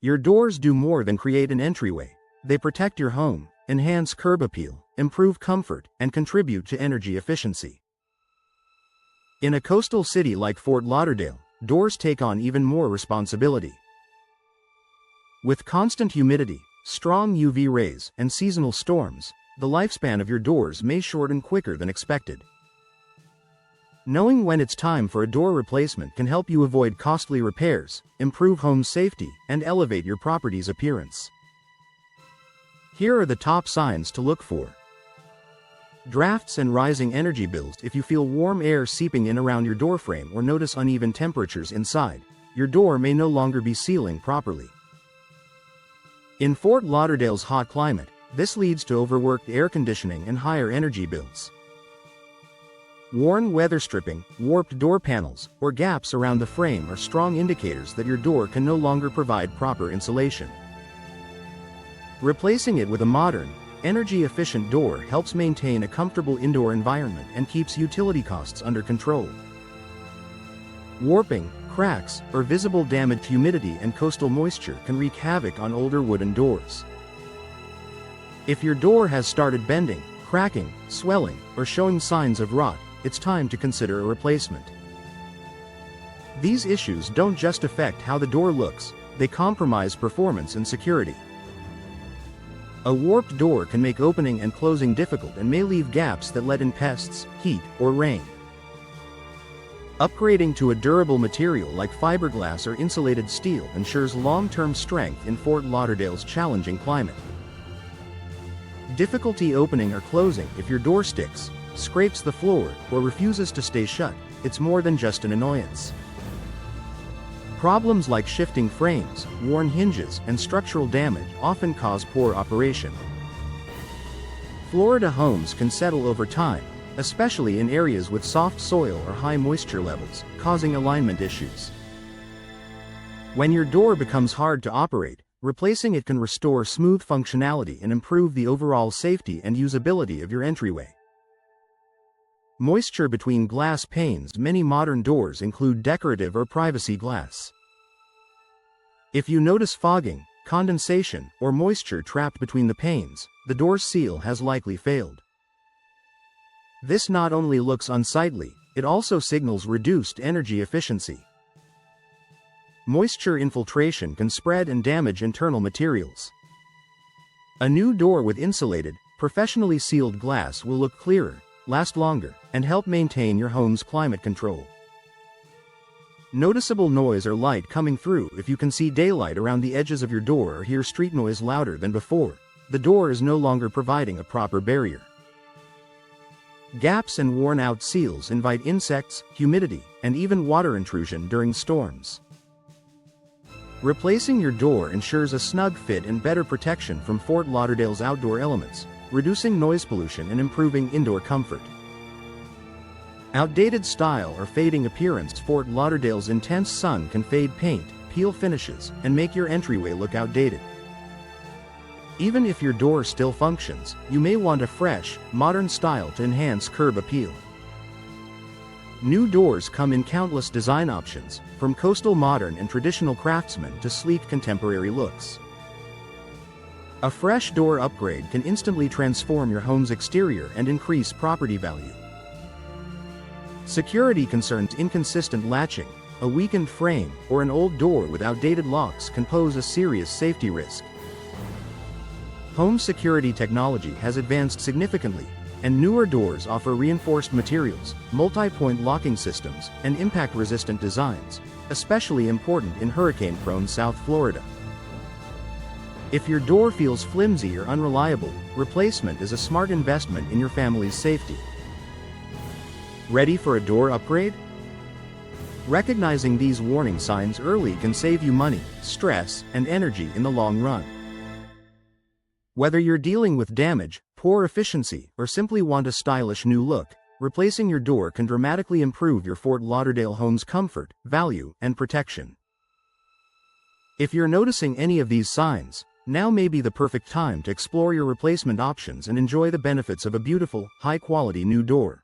Your doors do more than create an entryway. They protect your home, enhance curb appeal, improve comfort, and contribute to energy efficiency. In a coastal city like Fort Lauderdale, doors take on even more responsibility. With constant humidity, strong UV rays, and seasonal storms, the lifespan of your doors may shorten quicker than expected. Knowing when it's time for a door replacement can help you avoid costly repairs, improve home safety, and elevate your property's appearance. Here are the top signs to look for. Drafts and rising energy bills. If you feel warm air seeping in around your doorframe or notice uneven temperatures inside, your door may no longer be sealing properly. In Fort Lauderdale's hot climate, this leads to overworked air conditioning and higher energy bills. Worn weather stripping, warped door panels, or gaps around the frame are strong indicators that your door can no longer provide proper insulation. Replacing it with a modern, energy-efficient door helps maintain a comfortable indoor environment and keeps utility costs under control. Warping, cracks, or visible damage. Humidity and coastal moisture can wreak havoc on older wooden doors. If your door has started bending, cracking, swelling, or showing signs of rot, it's time to consider a replacement. These issues don't just affect how the door looks, they compromise performance and security. A warped door can make opening and closing difficult and may leave gaps that let in pests, heat, or rain. Upgrading to a durable material like fiberglass or insulated steel ensures long-term strength in Fort Lauderdale's challenging climate. Difficulty opening or closing. If your door sticks, scrapes the floor, or refuses to stay shut, it's more than just an annoyance. Problems like shifting frames, worn hinges, and structural damage often cause poor operation. Florida homes can settle over time, especially in areas with soft soil or high moisture levels, causing alignment issues. When your door becomes hard to operate, replacing it can restore smooth functionality and improve the overall safety and usability of your entryway. Moisture between glass panes. Many modern doors include decorative or privacy glass. If you notice fogging, condensation, or moisture trapped between the panes, the door's seal has likely failed. This not only looks unsightly, it also signals reduced energy efficiency. Moisture infiltration can spread and damage internal materials. A new door with insulated, professionally sealed glass will look clearer, last longer, and help maintain your home's climate control. Noticeable noise or light coming through. If you can see daylight around the edges of your door or hear street noise louder than before, the door is no longer providing a proper barrier. Gaps and worn-out seals invite insects, humidity, and even water intrusion during storms. Replacing your door ensures a snug fit and better protection from Fort Lauderdale's outdoor elements, reducing noise pollution and improving indoor comfort. Outdated style or fading appearance. Fort Lauderdale's intense sun can fade paint, peel finishes, and make your entryway look outdated. Even if your door still functions, you may want a fresh, modern style to enhance curb appeal. New doors come in countless design options, from coastal modern and traditional craftsmen to sleek contemporary looks. A fresh door upgrade can instantly transform your home's exterior and increase property value. Security concerns. Inconsistent latching, a weakened frame, or an old door with outdated locks can pose a serious safety risk. Home security technology has advanced significantly, and newer doors offer reinforced materials, multi-point locking systems, and impact-resistant designs, especially important in hurricane-prone South Florida. If your door feels flimsy or unreliable, replacement is a smart investment in your family's safety. Ready for a door upgrade? Recognizing these warning signs early can save you money, stress, and energy in the long run. Whether you're dealing with damage, poor efficiency, or simply want a stylish new look, replacing your door can dramatically improve your Fort Lauderdale home's comfort, value, and protection. If you're noticing any of these signs, now may be the perfect time to explore your replacement options and enjoy the benefits of a beautiful, high-quality new door.